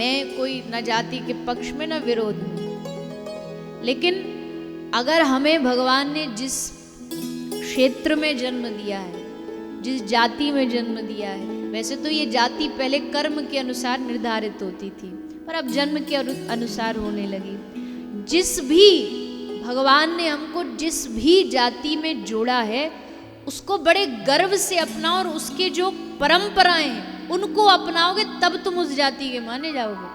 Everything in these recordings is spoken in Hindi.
मैं कोई न जाति के पक्ष में न विरोध में, लेकिन अगर हमें भगवान ने जिस क्षेत्र में जन्म दिया है, जिस जाति में जन्म दिया है, वैसे तो ये जाति पहले कर्म के अनुसार निर्धारित होती थी, पर अब जन्म के अनुसार होने लगी। जिस भी भगवान ने हमको जिस भी जाति में जोड़ा है, उसको बड़े गर्व से अपनाओ और उसके जो परंपराएं हैं उनको अपनाओगे, तब तुम उस जाति के माने जाओगे।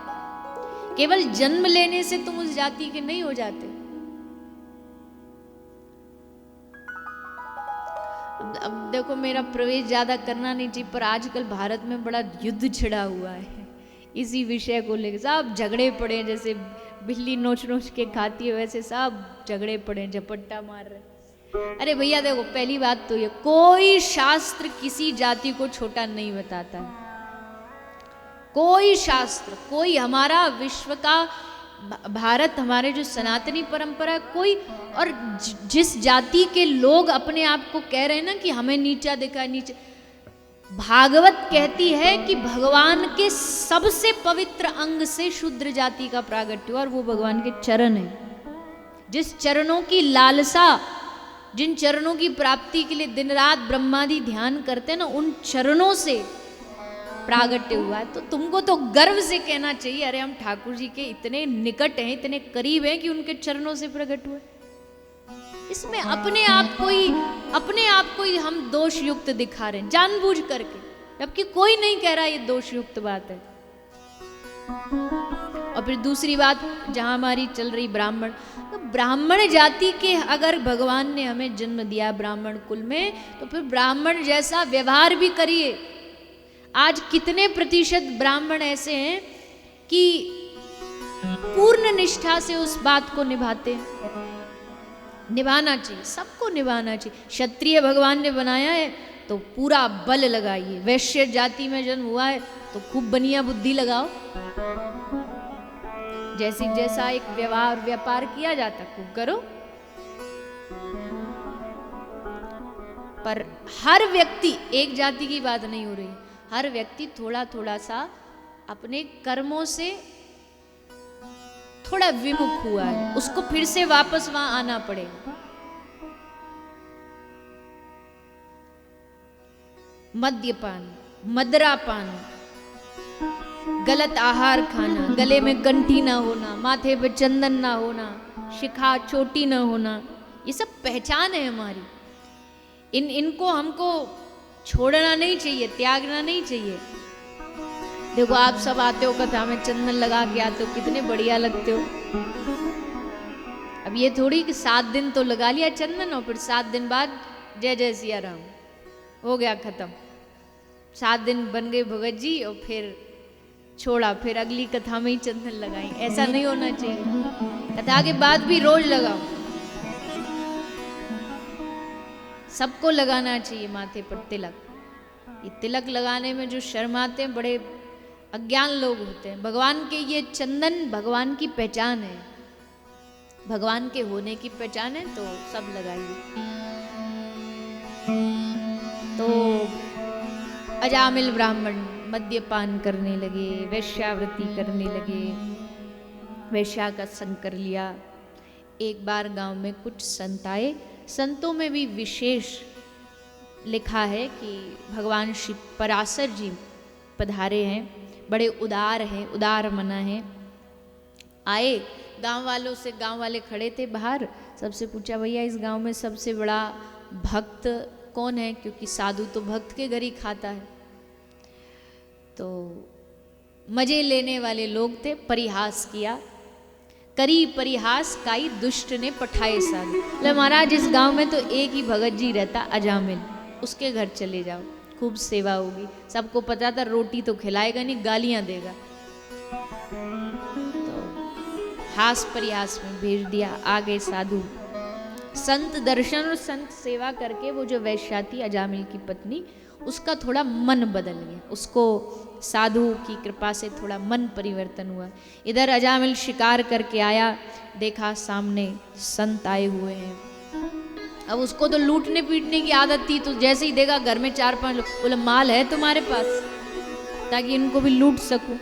केवल जन्म लेने से तुम उस जाति के नहीं हो जाते। अब देखो, मेरा प्रवेश ज्यादा करना नहीं चाहिए, पर आजकल भारत में बड़ा युद्ध छिड़ा हुआ है इसी विषय को लेकर। सब झगड़े पड़े, जैसे बिल्ली नोच नोच के खाती है वैसे सब झगड़े पड़े, झपट्टा मार रहे। अरे भैया देखो, पहली बात तो ये, कोई शास्त्र किसी जाति को छोटा नहीं बताता है। कोई शास्त्र, कोई हमारा विश्व का, भारत हमारे जो सनातनी परंपरा है, कोई, और जिस जाति के लोग अपने आप को कह रहे हैं ना कि हमें नीचा दिखा, नीचे, भागवत कहती है कि भगवान के सबसे पवित्र अंग से शूद्र जाति का प्रागट्य हुआ, और वो भगवान के चरण है। जिस चरणों की लालसा, जिन चरणों की प्राप्ति के लिए दिन रात ब्रह्मादि ध्यान करते हैं ना, उन चरणों से प्रागट्य हुआ है। तो तुमको तो गर्व से कहना चाहिए, अरे हम ठाकुर जी के इतने निकट हैं, इतने करीब हैं कि उनके चरणों से प्रकट हुए। इसमें अपने आप को ही हम दोष युक्त दिखा रहे हैं जानबूझ करके, जबकि कोई नहीं कह रहा ये दोष युक्त बात है। और फिर दूसरी बात, जहां हमारी चल रही ब्राह्मण, तो ब्राह्मण जाति के अगर भगवान ने हमें जन्म दिया ब्राह्मण कुल में, तो फिर ब्राह्मण जैसा व्यवहार भी करिए। आज कितने प्रतिशत ब्राह्मण ऐसे हैं कि पूर्ण निष्ठा से उस बात को निभाते हैं। निभाना चाहिए, सबको निभाना चाहिए। क्षत्रिय भगवान ने बनाया है तो पूरा बल लगाइए। वैश्य जाति में जन्म हुआ है तो खूब बनिया बुद्धि लगाओ। जैसा एक व्यापार किया जाता खूब करो। पर हर व्यक्ति, एक जाति की बात नहीं हो रही, हर व्यक्ति थोड़ा थोड़ा सा अपने कर्मों से थोड़ा विमुख हुआ है, उसको फिर से वापस वहां आना पड़ेगा। मद्यपान, मदरापान, गलत आहार खाना, गले में कंठी ना होना, माथे पे चंदन ना होना, शिखा चोटी ना होना, ये सब पहचान है हमारी। इनको हमको छोड़ना नहीं चाहिए, त्यागना नहीं चाहिए। देखो, आप सब आते हो कथा में, चंदन लगा के आते हो, कितने बढ़िया लगते हो। अब ये थोड़ी कि 7 दिन तो लगा लिया चंदन और फिर 7 दिन बाद जय जय सिया राम, हो गया खत्म। 7 दिन बन गए भगत जी और फिर छोड़ा, फिर अगली कथा में ही चंदन लगाई। ऐसा नहीं होना चाहिए। कथा के बाद भी रोज लगाओ, सबको लगाना चाहिए माथे पर तिलक। ये तिलक लगाने में जो शर्माते हैं बड़े अज्ञान लोग होते हैं। भगवान के ये चंदन भगवान की पहचान है, भगवान के होने की पहचान है, तो सब लगाइए। तो अजामिल ब्राह्मण मद्यपान करने लगे, वैश्यावृत्ति करने लगे, वैश्या का संग कर लिया। एक बार गांव में कुछ संत आए। संतों में भी विशेष लिखा है कि भगवान श्री पराशर जी पधारे हैं, बड़े उदार हैं, उदार मना हैं। आए गांव वालों से, गांव वाले खड़े थे बाहर, सबसे पूछा, भैया इस गांव में सबसे बड़ा भक्त कौन है? क्योंकि साधु तो भक्त के घर ही खाता है। तो मजे लेने वाले लोग थे, परिहास किया। करी परिहास काई दुष्ट ने पठाए साधु। ले महाराज, इस गांव में तो एक ही भगत जी रहता, अजामिल, उसके घर चले जाओ, खूब सेवा होगी। सबको पता था रोटी तो खिलाएगा नहीं, गालियां देगा। तो हास परिहास में भेज दिया। आगे साधु संत दर्शन और संत सेवा करके वो जो वैश्या थी अजामिल की पत्नी, उसका थोड़ा मन बदल गया। उसको साधु की कृपा से थोड़ा मन परिवर्तन हुआ। इधर अजामिल शिकार करके आया, देखा सामने संत आए हुए हैं। अब उसको तो लूटने पीटने की आदत थी, तो जैसे ही देखा घर में 4-5 लोग, बोले माल है तुम्हारे पास, ताकि इनको भी लूट सकूं।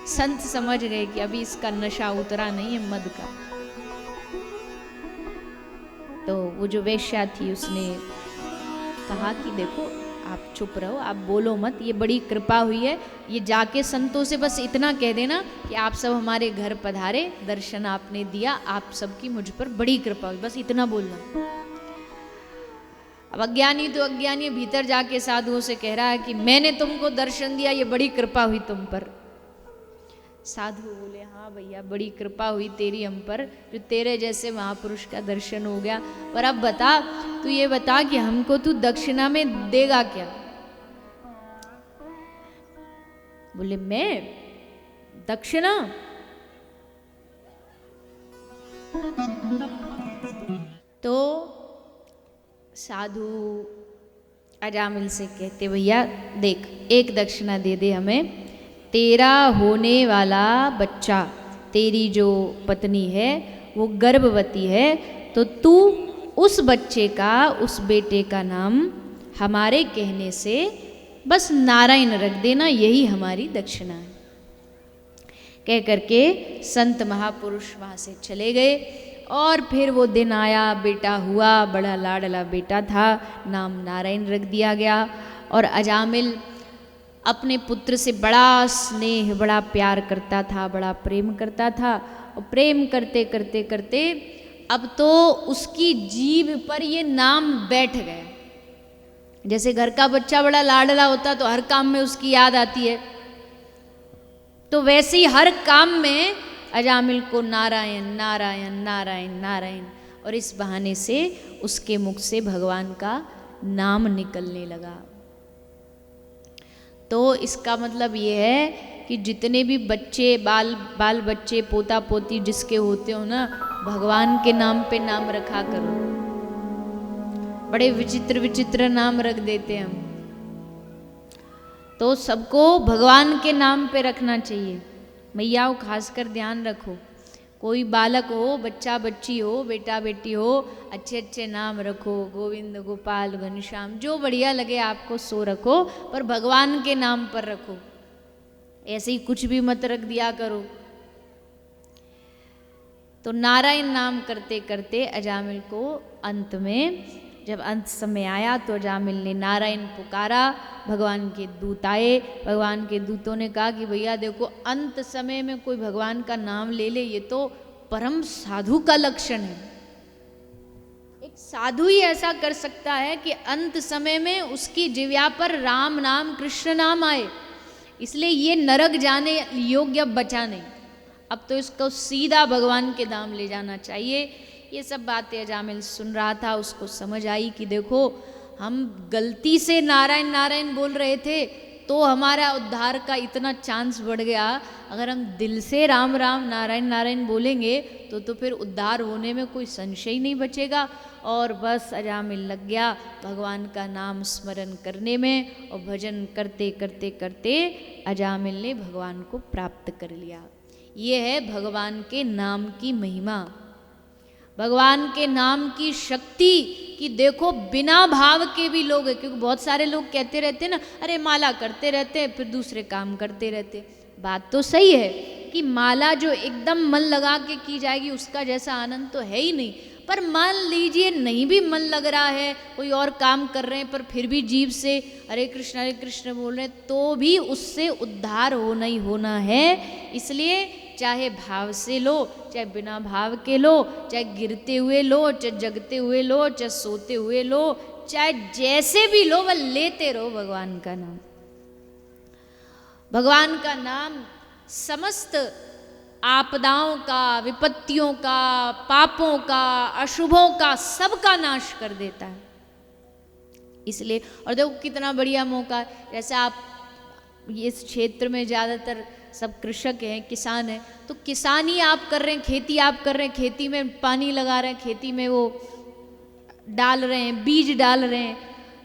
संत समझ गए कि अभी इसका नशा उतरा नहीं है मद का। तो वो जो वेश्या थी उसने कहा कि देखो आप चुप रहो, आप बोलो मत, ये बड़ी कृपा हुई है, ये जाके संतों से बस इतना कह देना कि आप सब हमारे घर पधारे, दर्शन आपने दिया, आप सबकी मुझ पर बड़ी कृपा हुई, बस इतना बोलना। अब अज्ञानी तो अज्ञानी भीतर जाके साधुओं से कह रहा है कि मैंने तुमको दर्शन दिया, ये बड़ी कृपा हुई तुम पर। साधु बोले हाँ भैया बड़ी कृपा हुई तेरी हम पर, जो तेरे जैसे महापुरुष का दर्शन हो गया। पर अब बता, तू ये बता कि हमको तू दक्षिणा में देगा क्या? बोले मैं दक्षिणा? तो साधु अजामिल से कहते भैया देख एक दक्षिणा दे दे हमें, तेरा होने वाला बच्चा, तेरी जो पत्नी है वो गर्भवती है, तो तू उस बच्चे का, उस बेटे का नाम हमारे कहने से बस नारायण रख देना, यही हमारी दक्षिणा है। कह करके संत महापुरुष वहाँ से चले गए। और फिर वो दिन आया, बेटा हुआ, बड़ा लाडला बेटा था, नाम नारायण रख दिया गया। और अजामिल अपने पुत्र से बड़ा स्नेह, बड़ा प्यार करता था, बड़ा प्रेम करता था। और प्रेम करते करते करते अब तो उसकी जीभ पर ये नाम बैठ गया। जैसे घर का बच्चा बड़ा लाडला होता तो हर काम में उसकी याद आती है, तो वैसे ही हर काम में अजामिल को नारायण नारायण नारायण नारायण, और इस बहाने से उसके मुख से भगवान का नाम निकलने लगा। तो इसका मतलब ये है कि जितने भी बच्चे, बाल बच्चे, पोता पोती जिसके होते हो ना, भगवान के नाम पे नाम रखा करो। बड़े विचित्र विचित्र नाम रख देते हम, तो सबको भगवान के नाम पे रखना चाहिए। मैयाओं खासकर ध्यान रखो, कोई बालक हो, बच्चा बच्ची हो, बेटा बेटी हो, अच्छे अच्छे नाम रखो, गोविंद, गोपाल, घनश्याम, जो बढ़िया लगे आपको सो रखो, पर भगवान के नाम पर रखो। ऐसे ही कुछ भी मत रख दिया करो। तो नारायण नाम करते करते अजामिल को अंत में, जब अंत समय आया तो अजामिल ने नारायण पुकारा। भगवान के दूत आए। भगवान के दूतों ने कहा कि भैया देखो, अंत समय में कोई भगवान का नाम ले ले, ये तो परम साधु का लक्षण है। एक साधु ही ऐसा कर सकता है कि अंत समय में उसकी जिह्वा पर राम नाम, कृष्ण नाम आए। इसलिए ये नरक जाने योग्य अब बचा नहीं, अब तो इसको सीधा भगवान के धाम ले जाना चाहिए। ये सब बातें अजामिल सुन रहा था, उसको समझ आई कि देखो हम गलती से नारायण नारायण बोल रहे थे तो हमारा उद्धार का इतना चांस बढ़ गया, अगर हम दिल से राम राम नारायण नारायण बोलेंगे तो फिर उद्धार होने में कोई संशय नहीं बचेगा। और बस अजामिल लग गया भगवान का नाम स्मरण करने में, और भजन करते करते करते अजामिल ने भगवान को प्राप्त कर लिया। ये है भगवान के नाम की महिमा, भगवान के नाम की शक्ति, कि देखो बिना भाव के भी लोग, क्योंकि बहुत सारे लोग कहते रहते हैं ना, अरे माला करते रहते हैं फिर दूसरे काम करते रहते। बात तो सही है कि माला जो एकदम मन लगा के की जाएगी उसका जैसा आनंद तो है ही नहीं, पर मान लीजिए नहीं भी मन लग रहा है, कोई और काम कर रहे हैं, पर फिर भी जीभ से हरे कृष्ण बोल रहे हैं, तो भी उससे उद्धार होना ही होना है। इसलिए चाहे भाव से लो, चाहे बिना भाव के लो, चाहे गिरते हुए लो, चाहे जगते हुए लो, चाहे सोते हुए लो, चाहे जैसे भी लो, वह लेते रहो भगवान का नाम। भगवान का नाम समस्त आपदाओं का, विपत्तियों का, पापों का, अशुभों का, सबका नाश कर देता है। इसलिए, और देखो कितना बढ़िया मौका है, जैसे आप इस क्षेत्र में ज़्यादातर सब कृषक हैं, किसान हैं, तो किसानी आप कर रहे हैं, खेती आप कर रहे हैं, खेती में पानी लगा रहे हैं, खेती में वो डाल रहे हैं, बीज डाल रहे हैं,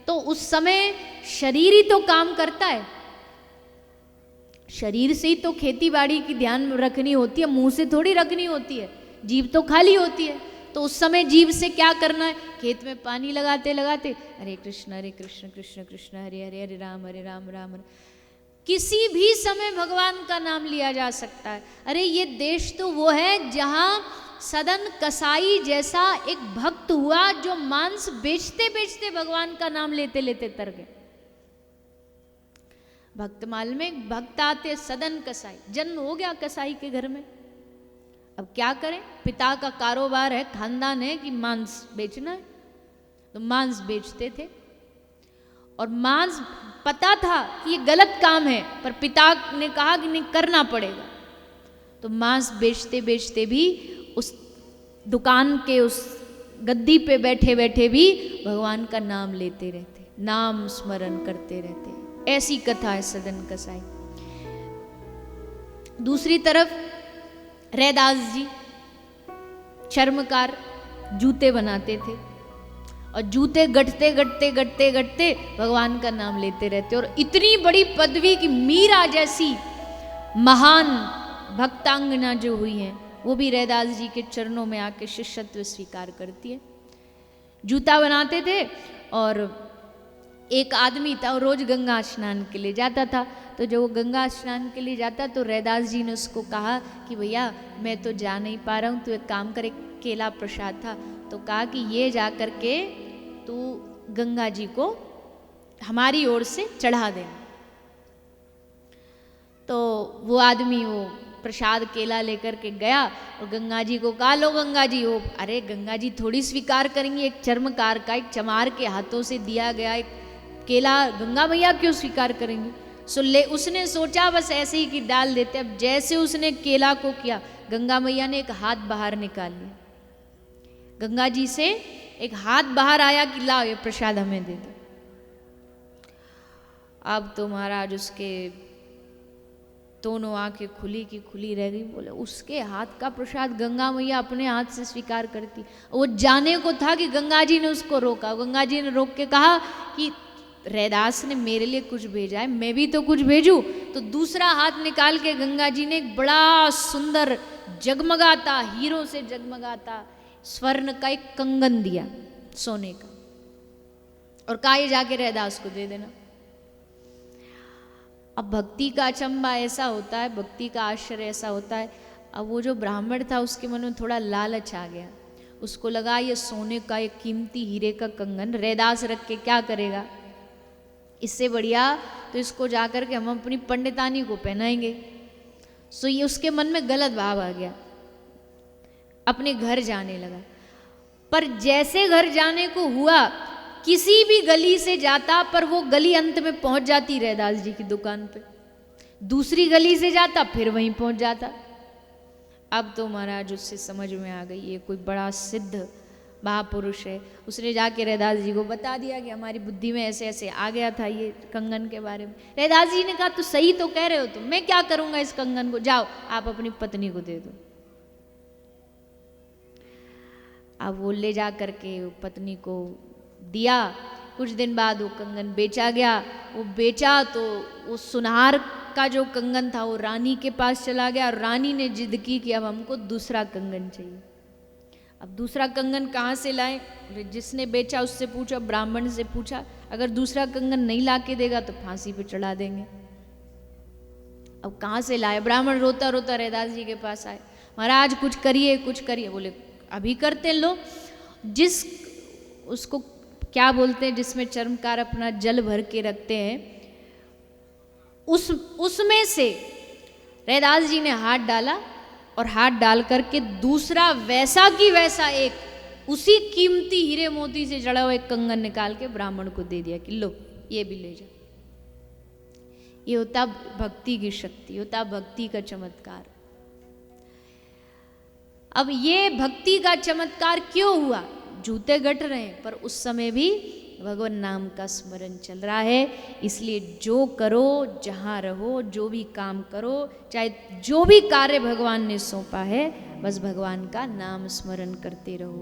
तो उस समय शरीर ही तो काम करता है। शरीर से ही तो खेती बाड़ी की ध्यान रखनी होती है, मुंह से थोड़ी रखनी होती है, जीभ तो खाली होती है। तो उस समय जीभ से क्या करना है, खेत में पानी लगाते लगाते हरे कृष्ण कृष्ण कृष्ण हरे हरे, हरे राम राम राम। किसी भी समय भगवान का नाम लिया जा सकता है। अरे ये देश तो वो है जहां सदन कसाई जैसा एक भक्त हुआ जो मांस बेचते बेचते भगवान का नाम लेते लेते तर गए। भक्तमाल में एक भक्त आते, सदन कसाई, जन्म हो गया कसाई के घर में। अब क्या करें, पिता का कारोबार है, खानदान है कि मांस बेचना है, तो मांस बेचते थे। और मांस पता था कि ये गलत काम है, पर पिता ने कहा कि नहीं करना पड़ेगा। तो मांस बेचते बेचते भी उस दुकान के उस गद्दी पे बैठे बैठे भी भगवान का नाम लेते रहते, नाम स्मरण करते रहते। ऐसी कथा है सदन कसाई। दूसरी तरफ रैदास जी चर्मकार, जूते बनाते थे और जूते गढ़ते गढ़ते गढ़ते गढ़ते भगवान का नाम लेते रहते। और इतनी बड़ी पदवी कि मीरा जैसी महान भक्तांगना जो हुई हैं वो भी रैदास जी के चरणों में आके शिष्यत्व स्वीकार करती है। जूता बनाते थे और एक आदमी था, और रोज गंगा स्नान के लिए जाता था। तो जब वो गंगा स्नान के लिए जाता तो रैदास जी ने उसको कहा कि भैया मैं तो जा नहीं पा रहा हूँ, तो एक काम कर, एक केला प्रसाद था, तो कहा कि ये जा कर के तू गंगा जी को हमारी ओर से चढ़ा दे। तो वो आदमी वो प्रसाद केला लेकर के गया और गंगा जी को कहा, लो गंगा जी। वो अरे गंगा जी थोड़ी स्वीकार करेंगी, एक चर्मकार का, एक चमार के हाथों से दिया गया एक केला गंगा मैया क्यों स्वीकार करेंगी। सो ले उसने सोचा बस ऐसे ही कि डाल देते। अब जैसे उसने केला को किया, गंगा मैया ने एक हाथ बाहर निकाल लिया, गंगा जी से एक हाथ बाहर आया कि लाओ ये प्रसाद हमें दे दो। अब तो महाराज उसके दोनों आंखें खुली की खुली रह गई। बोले उसके हाथ का प्रसाद गंगा मैया अपने हाथ से स्वीकार करती। वो जाने को था कि गंगा जी ने उसको रोका। गंगा जी ने रोक के कहा कि रैदास ने मेरे लिए कुछ भेजा है, मैं भी तो कुछ भेजूं। तो दूसरा हाथ निकाल के गंगा जी ने एक बड़ा सुंदर जगमगाता, हीरो से जगमगाता स्वर्ण का एक कंगन दिया, सोने का, और कहा ये जाके रैदास को दे देना। अब भक्ति का अचंबा ऐसा होता है, भक्ति का आश्चर्य ऐसा होता है। अब वो जो ब्राह्मण था उसके मन में थोड़ा लालच आ गया। उसको लगा ये सोने का एक कीमती हीरे का कंगन रैदास रख के क्या करेगा, इससे बढ़िया तो इसको जाकर के हम अपनी पंडितानी को पहनाएंगे। सो ये उसके मन में गलत भाव आ गया, अपने घर जाने लगा। पर जैसे घर जाने को हुआ, किसी भी गली से जाता पर वो गली अंत में पहुंच जाती रैदास जी की दुकान पे, दूसरी गली से जाता फिर वहीं पहुंच जाता। अब तो महाराज उससे समझ में आ गई ये कोई बड़ा सिद्ध महापुरुष है। उसने जाके रैदास जी को बता दिया कि हमारी बुद्धि में ऐसे ऐसे आ गया था ये कंगन के बारे में। रैदास जी ने कहा तो सही तो कह रहे हो तुम, मैं क्या करूंगा इस कंगन को, जाओ आप अपनी पत्नी को दे दो। अब वो ले जा करके पत्नी को दिया। कुछ दिन बाद वो कंगन बेचा गया। वो बेचा तो वो सुनार का जो कंगन था वो रानी के पास चला गया, और रानी ने जिद की कि अब हमको दूसरा कंगन चाहिए। अब दूसरा कंगन कहाँ से लाए, जिसने बेचा उससे पूछा, ब्राह्मण से पूछा, अगर दूसरा कंगन नहीं ला के देगा तो फांसी पे चढ़ा देंगे। अब कहाँ से लाए, ब्राह्मण रोता रोता रैदास जी के पास आए, महाराज कुछ करिए कुछ करिए। बोले अभी करते लो। जिस उसको क्या बोलते हैं जिसमें चर्मकार अपना जल भर के रखते हैं, उसमें से रैदास जी ने हाथ डाला और हाथ डाल करके दूसरा वैसा की वैसा एक उसी कीमती हीरे मोती से जड़ा हुआ एक कंगन निकाल के ब्राह्मण को दे दिया कि लो ये भी ले जाओ। ये होता भक्ति की शक्ति, होता भक्ति का चमत्कार। अब ये भक्ति का चमत्कार क्यों हुआ, जूते गट रहे हैं पर उस समय भी भगवान नाम का स्मरण चल रहा है। इसलिए जो करो, जहाँ रहो, जो भी काम करो, चाहे जो भी कार्य भगवान ने सौंपा है, बस भगवान का नाम स्मरण करते रहो।